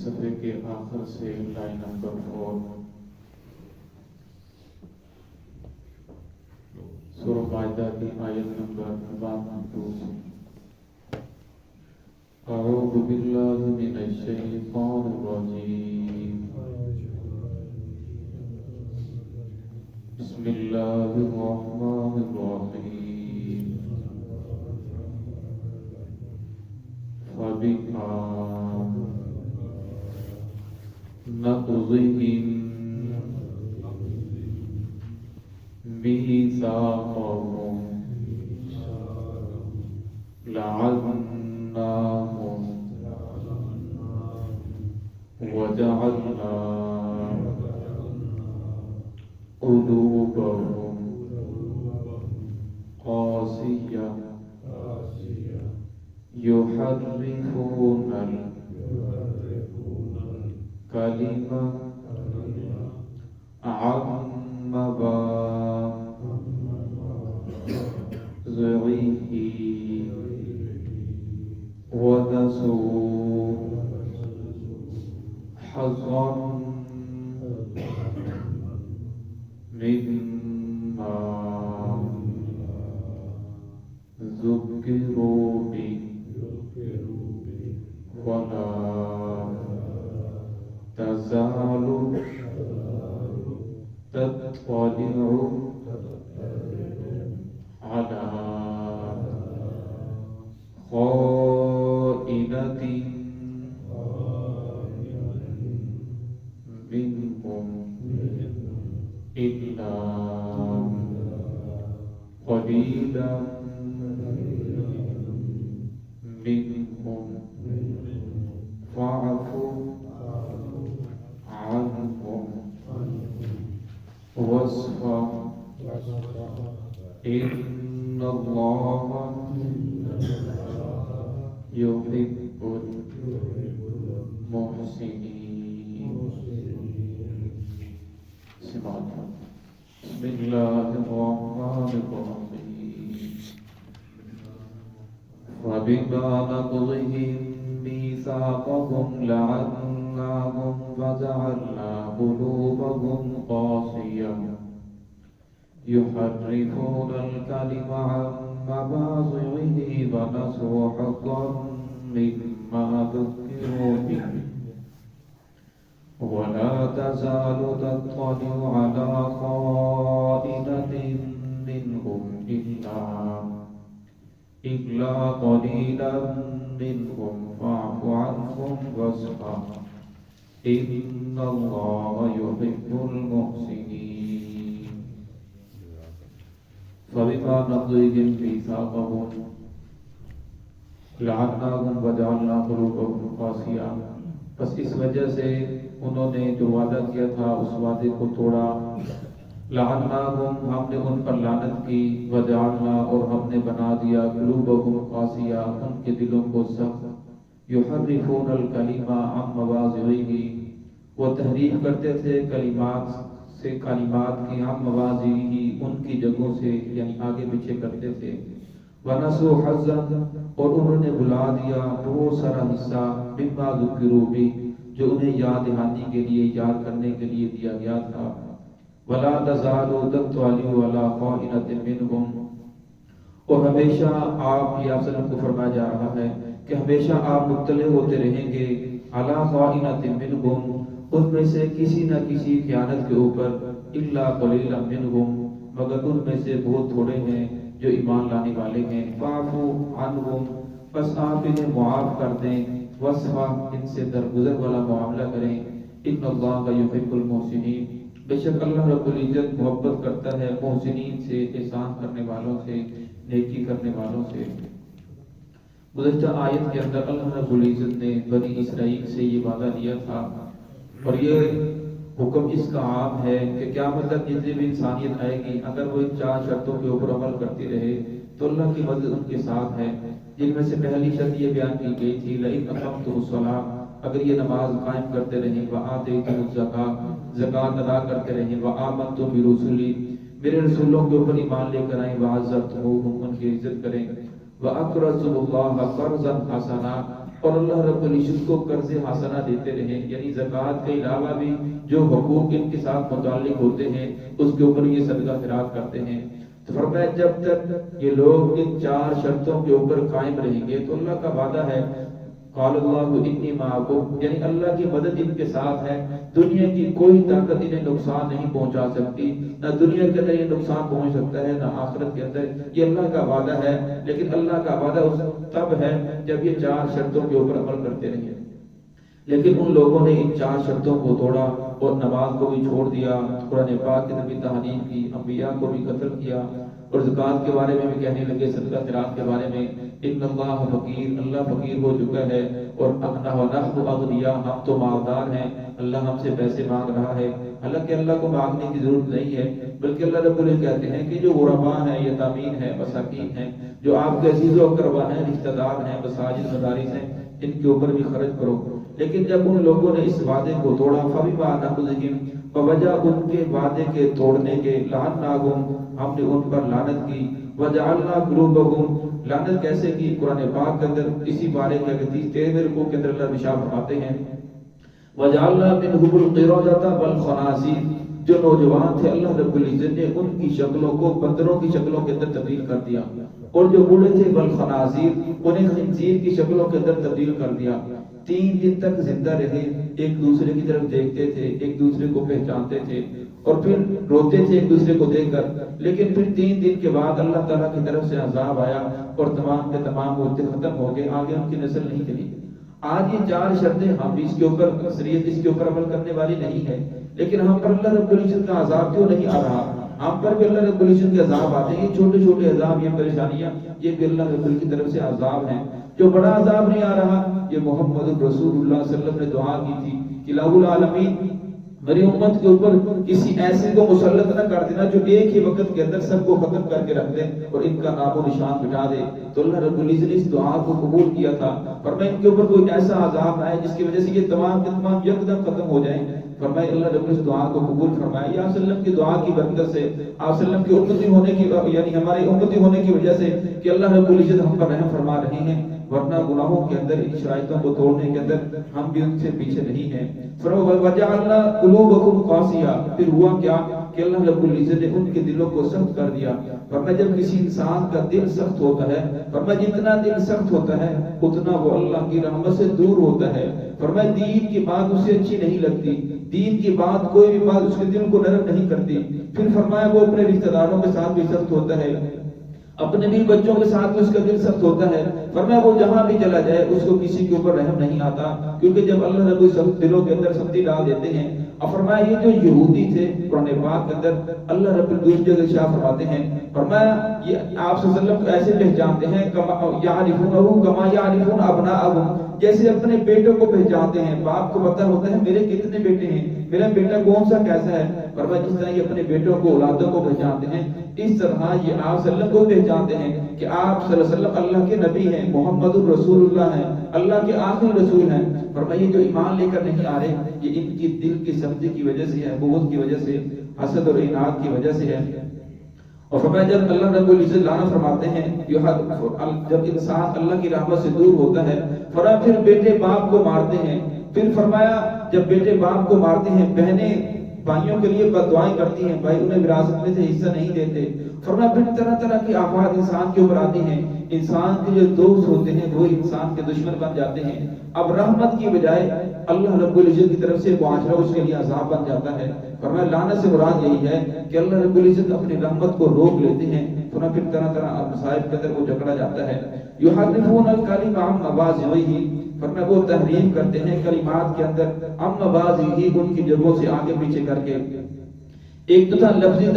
صفحے کے آخر سے لائن نمبر 4 سورہ مائدہ کی آیت نمبر 92 اعوذ باللہ من الشیطان الرجیم بسم اللہ الرحمن الرحیم فبما نقضهم ميثاقهم لعناهم وجعلنا قلوبهم قاسية يحرفون الكلمة عن مواضعه ونسوا حظا مما ذكروا به ولا تزال تطلع على خائنة منهم إلا قليلا منهم فاعف عنهم واصفح إن الله يحب المحسنين. بسم الله الرحمن الرحيم وبما نقضهم ميثاقهم لعناهم وجعلنا قلوبهم قاسية يحرفون الكلم عن مواضعه ونسوا حظا مما ذكروا به ولا تزال تطلع على خائنة منهم إلا قليلا منهم فاعف عنهم واصفح إن الله يحب المحسنين. فبما نقضهم ميثاقهم لعناهم وجعلنا قلوبهم قاسية. بس اس وجہ سے انہوں نے جو وعدہ کیا تھا اس وعدے کو توڑا. لعناهم ہم نے ان پر لعنت کی. وجعلنا اور ہم نے بنا دیا قلوبهم قاسیہ ان کے دلوں کو سخت. یحرفون الکلم عن مواضعه وہ تحریف کرتے تھے کلمات کی عن مواضعه ان کی جگہوں سے یعنی آگے پیچھے کرتے تھے. ونسوا حظا اور انہوں نے بھلا دیا بہت سارا حصہ مما ذکروا به جو انہیں یاد دہانی کے لیے یاد کرنے کے لیے دیا گیا تھا. ولا تزال تطلع على خائنة منهم اور ہمیشہ آپ یہ وسلم کو فرمایا جا رہا ہے کہ ہمیشہ آپ مطلع ہوتے رہیں گے على خائنة منهم ان میں سے کسی نہ کسی خیانت کے اوپر الا قليلا منهم مگر ان میں سے بہت تھوڑے ہیں جو ایمان لانے والے ہیں. فاعفو عنهم بس آپ انہیں معاف کر دیں. واصفح ان سے درگزر والا معاملہ کریں. ان اللہ یحب المحسنین بے شک اللہ رب العزت محبت کرتا ہے محسنین سے احسان کرنے والوں سے نیکی کرنے والوں سے. گزشتہ آیت کے اندر اللہ رب العزت نے بنی اسرائیل سے یہ وعدہ لیا تھا اور یہ حکم اس کا عام ہے کہ کیا مطلب جتنی بھی انسانیت آئے گی اگر وہ ان 4 شرطوں کے اوپر عمل کرتی رہے تو اللہ کی مدد ان کے ساتھ ہے. جن میں سے پہلی شرط یہ بیان کی گئی تھی لئن اقمتم الصلاۃ اگر یہ نماز قائم کرتے رہیں وآتیتم الزکاۃ زکات ادا کرتے رہیں وآمنتم برسلی میرے رسولوں کے اوپر ایمان لے کر آئیں وعزرتموہم ان کی عزت کریں وَأَقْرَضْتُمُ اللَّهَ قَرْضًا حَسَنًا اور اللہ رب العزت کو قرض حسنہ دیتے رہیں، یعنی زکوٰۃ کے علاوہ بھی جو حقوق ان کے ساتھ متعلق ہوتے ہیں اس کے اوپر یہ صدقہ خیرات کرتے ہیں۔ تو فرمایا جب تک یہ لوگ ان 4 شرطوں کے اوپر قائم رہیں گے تو اللہ کا وعدہ ہے، قال اللہ انی معکم، یعنی اللہ کی مدد ان کے ساتھ ہے، دنیا کی کوئی طاقت انہیں نقصان نہیں پہنچا سکتی، نہ دنیا کے اندر یہ نقصان پہنچ سکتا ہے نہ آخرت کے اندر، یہ اللہ کا وعدہ ہے۔ لیکن اللہ کا وعدہ تب ہے جب یہ 4 شرطوں کے اوپر عمل کرتے رہیں۔ لیکن ان لوگوں نے ان 4 شرطوں کو توڑا اور نماز کو بھی چھوڑ دیا، قرآن پاک کی بھی تحریم کی، انبیاء کو بھی قتل کیا، اور زکوٰۃ کے بارے میں بھی کہنے لگے، صدقہ خیرات کے بارے میں، ان اللہ فقیر، اللہ فقیر ہو چکا ہے، اور نحن اغنیاء، ہم تو مالدار ہیں، اللہ ہم سے پیسے مانگ رہا ہے۔ حالانکہ اللہ کو مانگنے کی ضرورت نہیں ہے، بلکہ اللہ رب العزت کہتے ہیں کہ جو غرباء ہیں، یتامین ہیں، مساکین ہیں، جو آپ کے عزیز و اقربا ہیں، رشتہ دار ہیں، مساجد مدارس ہیں، ان کے اوپر بھی خرچ کرو۔ لیکن جب ان لوگوں نے اس وعدے کو توڑا، فبما نقضہم، بوجہ ان کے وعدے کے توڑنے کے، لعناہم، ہم نے ان پر لعنت کی، وجعلنا قلوبہم، لعنت کیسے کی؟ قرآن پاک کے اندر اسی بارے کے 13ویں رکوع کے اندر اللہ ارشاد فرماتے ہیں، وجعلنا منہم القردۃ والخنازیر، جو نوجوان تھے اللہ رب العزت نے ان کی شکلوں کو بندروں کی شکلوں کے اندر تبدیل کر دیا، اور جو بوڑھے تھے والخنازیر، انہیں خنزیر کی شکلوں کے اندر تبدیل کر دیا۔ 3 دن تک زندہ رہے، ایک دوسرے کی طرف دیکھتے تھے، ایک دوسرے کو پہچانتے تھے، اور پھر روتے تھے ایک دوسرے کو دیکھ کر، لیکن پھر 3 دن کے بعد اللہ تعالیٰ کی طرف سے عذاب آیا اور تمام کے تمام ہوتے ختم ہو گئے، آگے ان کی نسل نہیں چلی۔ آج یہ 4 شرطیں ہم اس کے اوپر اکثریت اس کے اوپر عمل کرنے والی نہیں ہے، لیکن ہم پر اللہ رب العزت کا عذاب کیوں نہیں آ رہا؟ ہم پر بھی اللہ رب العزت کے عذاب آتے ہیں، یہ چھوٹے چھوٹے عذاب، یہ پریشانیاں، یہ بھی اللہ رب العزت کی طرف سے عذاب ہیں۔ جو بڑا عذاب نہیں آ رہا، یہ محمد رسول اللہ صلی اللہ علیہ وسلم نے دعا کی تھی کہ الہ العالمین میری امت کے اوپر کسی ایسے کو مسلط نہ کر دینا جو ایک ہی وقت کے اندر سب کو ختم کر کے رکھ دے اور ان کا نام و نشان مٹا دے۔ تو اللہ رب العزت نے اس دعا کو قبول کیا تھا، فرمایا ان کے اوپر کوئی ایسا عذاب آئے جس کی وجہ سے یہ تمام کے تمام یکدم ختم ہو جائیں۔ فرمایا اللہ رب العزت دعا کو قبول فرمایا، یا وسلم کی دعا کی برکت سے، آپ وسلم کی امتی ہونے کی، یعنی ہمارے امتی ہونے کی وجہ سے کہ اللہ رب العزت ہم پر رحم فرما رہے ہیں، ورنہ گناہوں کے اندر، ان شرائطوں کو توڑنے کے اندر ہم بھی ان سے پیچھے نہیں ہیں۔ وَجَعَلْنَا قُلُوبَكُمْ قَاسِيَةً، پھر ہوا کیا کہ اللہ رب العزت نے ان کے دلوں کو سخت کر دیا۔ فرمایا جب کسی انسان کا دل سخت ہوتا ہے، فرمایا جتنا دل سخت ہوتا ہے اتنا وہ اللہ کی رحمت سے دور ہوتا ہے۔ فرمایا دین کی بات اسے اچھی نہیں لگتی، دین کی بات، کوئی بھی بات اس کے دل کو نرم نہیں کرتی۔ پھر فرمایا وہ اپنے رشتہ داروں کے ساتھ بھی سخت ہوتا ہے، اپنے بھی بچوں کے ساتھ بھی اس کا دل سخت ہوتا ہے۔ فرمایا وہ جہاں بھی چلا جائے اس کو کسی کے اوپر رحم نہیں آتا، کیونکہ جب اللہ رب العزت دلوں کے اندر سختی ڈال دیتے ہیں۔ اور فرمایا یہ جو یہودی تھے، قرآن پاک کے اندر اللہ رب العزت جگہ ارشاد فرماتے ہیں، فرمایا یہ آپ صلی اللہ علیہ وسلم کو ایسے پہچانتے ہیں، یعرفونہ کما یعرفون ابناءہم، جیسے اپنے بیٹوں کو پہچانتے ہیں۔ باپ کو پتہ ہوتا ہے میرے کتنے بیٹے ہیں، میرا بیٹا کون سا کیسا ہے۔ فرمایا جس طرح یہ اپنے بیٹوں کو، اولادوں کو پہچانتے ہیں، اس طرح یہ آپ صلی اللہ علیہ وسلم کو پہچانتے ہیں کہ آپ صلی اللہ علیہ وسلم اللہ کے نبی ہیں، محمد الرسول اللہ ہیں، اللہ کے آخری رسول ہیں۔ فرمایا جو ایمان لے کر نہیں آ رہے، یہ ان کی دل کی سختی کی وجہ سے ہے، بغض کی وجہ سے، حسد اور اناد کی وجہ سے ہے۔ اور فرمایا جب اللہ رب العزت لعنت فرماتے ہیں، جب انسان اللہ کی رحمت سے دور ہوتا ہے، فرمایا پھر بیٹے باپ کو مارتے ہیں۔ پھر فرمایا جب بیٹے باپ کو مارتے ہیں، بہنیں بھائیوں کے لیے بد دعائیں کرتی ہیں، بھائی انہیں وراثت میں سے حصہ نہیں دیتے۔ فرمایا پھر طرح طرح کی آفات انسان کے اوپر آتی ہیں، انسان کے جو دوست ہوتے ہیں وہ انسان کے دشمن بن جاتے ہیں۔ اب رحمت کی بجائے اللہ رب العزت کی طرف سے معاشرہ اس کے لیے عذاب بن جاتا ہے۔ فرمایا لعنت سے مراد یہی ہے کہ اللہ رب العزت اپنی رحمت کو روک لیتے ہیں، فرمایا پھر طرح طرح مصائب کے اندر وہ جکڑا جاتا ہے۔ یحرفون الکلم عن مواضعہ، فرمایا وہ تحریم کرتے ہیں کلمات کے اندر، عن مواضعہ، ان کی جگہوں سے آگے پیچھے کر کے۔ ایک تو تھا لفظی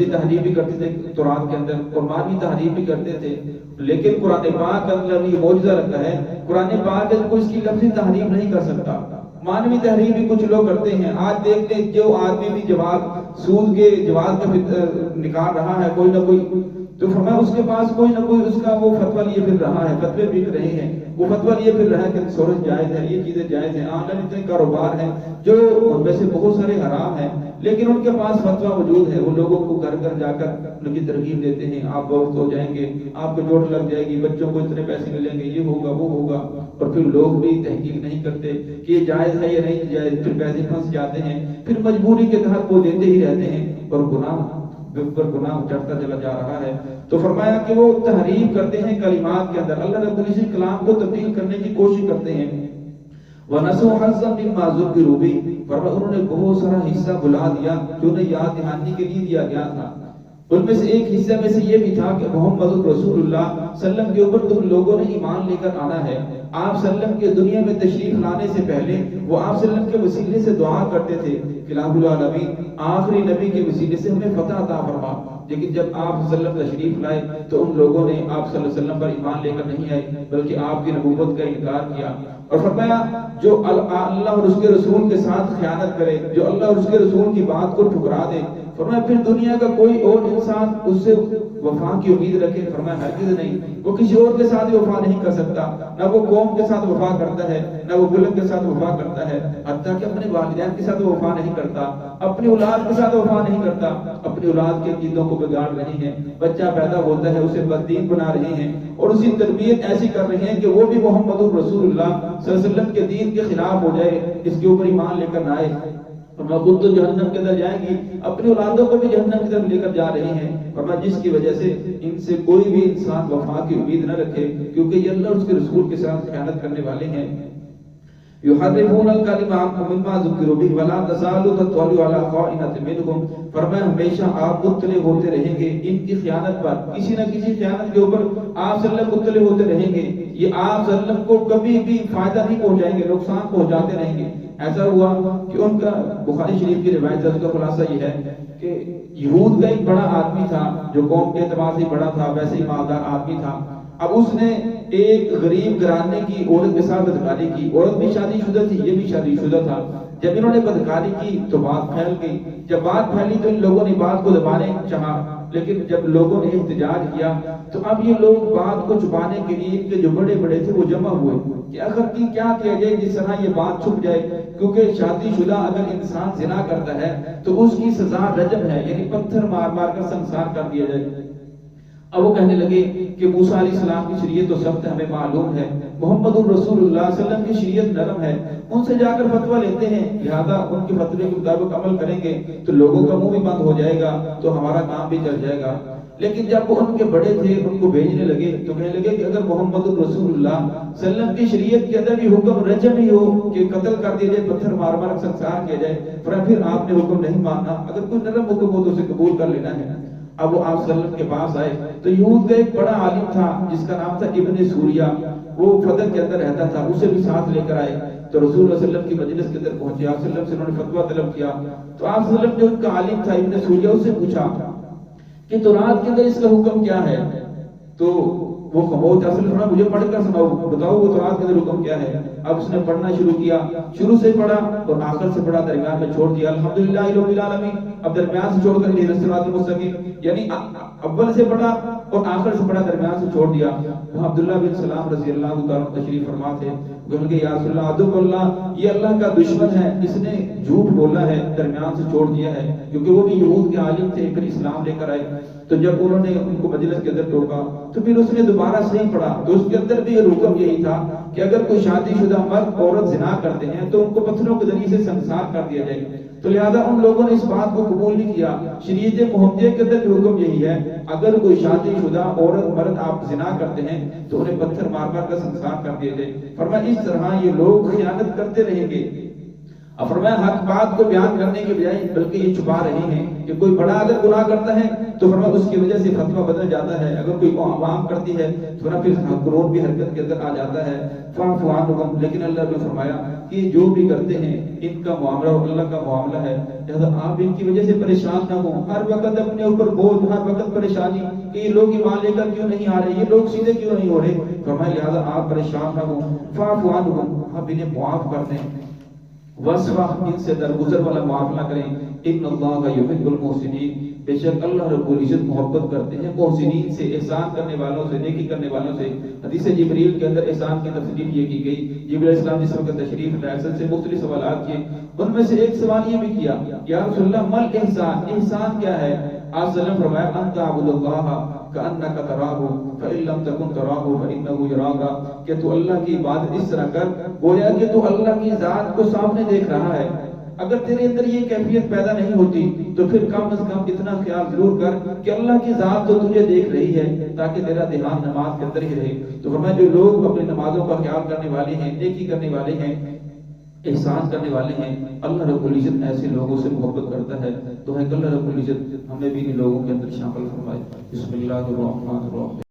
تحریف بھی کرتے تھے تورات کے اندر، اور معنوی تحریف بھی کرتے تھے، لیکن قرآن پاک کا یہ معجزہ رکھا ہے، قرآن پاک کے کوئی اس کی لفظی تحریف نہیں کر سکتا۔ معنوی تحریف بھی کچھ لوگ کرتے ہیں۔ آج دیکھتے ہیں جو آدمی بھی جواب سود کے جواز کا نکال رہا ہے کوئی نہ کوئی، تو فرمایا اس کے پاس کوئی نہ کوئی اس کا وہ فتویٰ لیے پھر رہا ہے، فتوے بک رہے ہیں، وہ فتویٰ لیے پھر رہا ہے کہ سورج جائز ہے، یہ چیزیں جائز ہیں، آن لائن اتنے کاروبار ہیں جو ان میں سے بہت سارے حرام ہیں، لیکن ان کے پاس فتویٰ موجود ہے۔ وہ لوگوں کو گھر گھر جا کر ان کی ترغیب دیتے ہیں، آپ بہت ہو جائیں گے، آپ کو چوٹ لگ جائے گی، بچوں کو اتنے پیسے ملیں گے، یہ ہوگا وہ ہوگا، اور پھر لوگ بھی تحقیق نہیں کرتے کہ یہ جائز ہے یا نہیں جائز، پھر پیسے پھنس جاتے ہیں، پھر مجبوری کے تحت وہ دیتے ہی رہتے ہیں اور گناہ چڑھتا چلا جا رہا ہے۔ تو فرمایا کہ وہ تحریف کرتے ہیں کلمات کے اندر، اللہ رب العزت کلام کو تبدیل کرنے کی کوشش کرتے ہیں۔ وَنَسُوا حَظًّا مِّمَّا ذُكِّرُوا بِهِ، فرمایا انہوں نے بہت سارا حصہ بھلا دیا جو انہیں یاد دہانی کے لیے دیا گیا تھا۔ ان میں سے ایک حصہ میں سے یہ بھی تھا کہ محمد رسول اللہ صلی اللہ علیہ وسلم کے اوپر تم لوگوں نے ایمان لے کر آنا ہے۔ آپ صلی اللہ علیہ وسلم کے دنیا میں تشریف لانے سے پہلے وہ آپ صلی اللہ علیہ وسلم کے وسیلے سے دعا کرتے تھے کہ الہ العالمین آخری نبی کے وسیلے سے ہمیں فتح عطا فرما، لیکن جب آپ صلی اللہ علیہ وسلم تشریف لائے تو ان لوگوں نے آپ صلی اللہ علیہ وسلم پر ایمان لے کر نہیں آئے بلکہ آپ کی نبوت کا انکار کیا، اور فرمایا جو اللہ اور اس کے رسول کے ساتھ خیانت کرے، جو اللہ اور اس کے رسول کی بات کو ٹھکرا دے، فرمایا پھر دنیا کا کوئی اور انسان اس سے وفا کی امید رکھے، فرمایا ہرگز نہیں، وہ کسی اور کے ساتھ وفا نہیں کر سکتا، نہ وہ قوم کے ساتھ وفا کرتا ہے، نہ وہ ملک کے ساتھ وفا کرتا ہے، حتیٰ کہ اپنے والدین کے ساتھ وفا نہیں کرتا، اپنی اولاد کے ساتھ وفا نہیں کرتا، اپنی اولاد کے عقیدوں کو بگاڑ رہے ہیں، بچہ پیدا ہوتا ہے اسے بددین بنا رہے ہیں اور اسی تربیت ایسی کر رہے ہیں کہ وہ بھی محمد رسول اللہ صلی اللہ علیہ وسلم کے دین کے خلاف ہو جائے، اس کے اوپر ایمان لے کر نہ آئے، فرمایا خود تو جہنم کے اندر جائیں گی، اپنی اولادوں کو بھی جہنم کی طرف لے کر جا رہے ہیں، فرمایا جس کی وجہ سے ان سے کوئی بھی انسان وفا کی امید نہ رکھے، کیونکہ یہ اللہ اور اس کے رسول کے ساتھ خیانت کرنے والے ہیں۔ یحرفون الکلم عن مما ذکروا به ولا تزال تطلع على خائنۃ منهم، فرمایا ہمیشہ آپ مطلع ہوتے رہیں گے ان کی خیانت پر، کسی نہ کسی خیانت کے اوپر آپ صلی اللہ علیہ وسلم مطلع ہوتے رہیں گے، یہ آپ صلی اللہ علیہ وسلم کو کبھی بھی فائدہ نہیں پہنچائیں گے، نقصان پہنچاتے رہیں گے۔ ایسا ہوا کہ ان کا بخاری شریف کی روایت ہے، اس کا خلاصہ یہ ہے کہ یہود کا ایک بڑا آدمی تھا جو قوم کے اعتبار سے بڑا تھا، ویسے ہی مالدار آدمی تھا، اب اس نے ایک غریب گھرانے کی عورت کے ساتھ بدکاری کی، عورت بھی شادی شدہ تھی، یہ بھی شادی شدہ تھا، جب انہوں نے بدکاری کی تو بات پھیل گئی، جب بات پھیلی تو ان لوگوں نے بات کو دبانے چاہا، لیکن جب لوگوں نے احتجاج کیا تو اب یہ لوگ بات کو چھپانے کے لیے ان کے جو بڑے بڑے تھے وہ جمع ہوئے کہ آخر کی کیا کیا جائے جس طرح یہ بات چھپ جائے، کیونکہ شادی شدہ اگر انسان زنا کرتا ہے تو اس کی سزا رجم ہے، یعنی پتھر مار مار کر سنسار کر دیا جائے۔ اب وہ کہنے لگے کہ موسیٰ علیہ السلام کی شریعت تو سخت ہمیں معلوم ہے، محمد رسول اللہ صلی اللہ علیہ وسلم کی شریعت نرم ہے، ان سے جا کر فتویٰ لیتے ہیں، لہذا ان کے فتوے کے مطابق عمل کریں گے تو لوگوں کا منہ بھی بند ہو جائے گا تو ہمارا کام بھی چل جائے گا۔ لیکن جب وہ ان کے بڑے تھے ان کو بھیجنے لگے تو کہنے لگے کہ اگر محمد رسول اللہ صلی اللہ علیہ وسلم کی شریعت کے اندر بھی حکم رجم ہی ہو کہ قتل کر دیا جائے، پتھر مار مار سنسار کیا جائے، پھر آپ نے حکم نہیں ماننا، اگر کوئی نرم حکم ہو تو اسے قبول کر لینا ہے۔ اب وہ آپ صلی اللہ علیہ وسلم کے پاس آئے تو یہود کا ایک بڑا عالم تھا جس کا نام تھا ابن سوریہ، وہ فدق کے اندر رہتا تھا، اسے بھی ساتھ لے کر آئے تو رسول اللہ صلی اللہ علیہ وسلم کی مجلس کے اندر پہنچے، آپ صلی اللہ علیہ وسلم سے انہوں نے فتویٰ طلب کیا تو آپ صلی اللہ علیہ وسلم جو ان کا عالم تھا ابن سوریہ اس سے پوچھا کہ تورات کے اندر اس کا حکم کیا ہے، تو وہ خاموش، اصل فرمایا مجھے پڑھ کر سناؤ، بتاؤ وہ تورات کے اندر حکم کیا ہے۔ اب اس نے پڑھنا شروع کیا، شروع سے پڑھا اور آخر سے پڑھا، درمیان میں چھوڑ دیا، الحمدللہ رب العالمین، اب درمیان سے چھوڑ کر اہدنا الصراط المستقیم، یعنی اول سے پڑھا اور آخر سے پڑھا، درمیان سے چھوڑ دیا۔ وہ عبداللہ بن سلام رضی اللہ تعالیٰ تشریف فرما تھے، کہنے کہ یا رسول اللہ عدو اللہ، یہ اللہ کا دشمن ہے، اس نے جھوٹ بولا ہے، درمیان سے چھوڑ دیا ہے، کیونکہ وہ بھی یہود کے عالم تھے، پھر اسلام لے کر آئے۔ تو جب انہوں نے ان کو مجلس کے اندر ٹوکا تو پھر اس نے دوبارہ صحیح پڑھا تو اس کے اندر بھی حکم یہی تھا کہ اگر کوئی شادی شدہ مرد عورت زنا کرتے ہیں تو ان کو پتھروں کے ذریعے سے سنسار کر دیا جائے، تو لہذا ان لوگوں نے اس بات کو قبول نہیں کیا۔ شریعت محمدیہ کے اندر بھی حکم یہی ہے، اگر کوئی شادی شدہ عورت مرد آپ زنا کرتے ہیں تو انہیں پتھر مار مار کر سنسار کر دیا جائے۔ فرمایا اس طرح یہ لوگ خیانت کرتے رہیں گے۔ اب فرمایا حق بات کو بیان کرنے کے بجائے بلکہ یہ چھپا رہے ہیں کہ کوئی بڑا اگر گناہ کرتا ہے تو فرمایا اس کی وجہ سے فتویٰ بدل جاتا ہے، اگر کوئی عوام کرتی ہے تو پھر قانون بھی حرکت کے اندر آ جاتا ہے۔ فاعف عنہم، لیکن اللہ نے فرمایا کہ جو بھی کرتے ہیں ان کا معاملہ اور اللہ کا معاملہ ہے، لہذا آپ ان کی وجہ سے پریشان نہ ہوں، ہر وقت اپنے اوپر بوجھ، ہر وقت پریشانی کہ یہ لوگ ایمان لے کر کیوں نہیں آ رہے، یہ لوگ سیدھے کیوں نہیں ہو رہے، فرمایا لہذا آپ پریشان نہ ہوں، فاعف عنہم، آپ انہیں معاف کر دیں، وصفہ، ان سے درگزر والا معاملہ کریں، ان اللہ یحب المحسنین، بے شک اللہ رب العزت محبت کرتے ہیں محسنین سے، احسان کرنے والوں سے، نیکی کرنے والوں سے۔ حدیث جبریل کے اندر احسان کی تفصیل یہ کی گئی، جبریل علیہ السلام جس وقت تشریف لائے سے مختلف سوالات کیے، ان میں سے ایک سوال یہ بھی کیا، یا رسول اللہ مل احسان، احسان کیا ہے؟ آپ صلی اللہ علیہ وسلم فرمایا ان تعبد اللہ کأنک تراہ فإن لم تکن تراہ فإنہ یراک، کہ تو اللہ کی عبادت اس طرح کر گویا کہ تو اللہ کی ذات کو سامنے دیکھ رہا ہے۔ اگر تیرے اندر یہ کیفیت پیدا نہیں ہوتی تو پھر کم از کم اتنا خیال ضرور کر کہ اللہ کی ذات تو تجھے دیکھ رہی ہے، تاکہ تیرا دھیان نماز کے اندر ہی رہے۔ تو فرمایا جو لوگ اپنی نمازوں کا خیال کرنے والے ہیں، نیکی کرنے والے ہیں، احسان کرنے والے ہیں، اللہ رب العزت ایسے لوگوں سے محبت کرتا ہے۔ تو ہے کہ اللہ رب العزت ہمیں بھی ان لوگوں کے اندر شامل فرمائے۔ بسم اللہ الرحمن الرحیم۔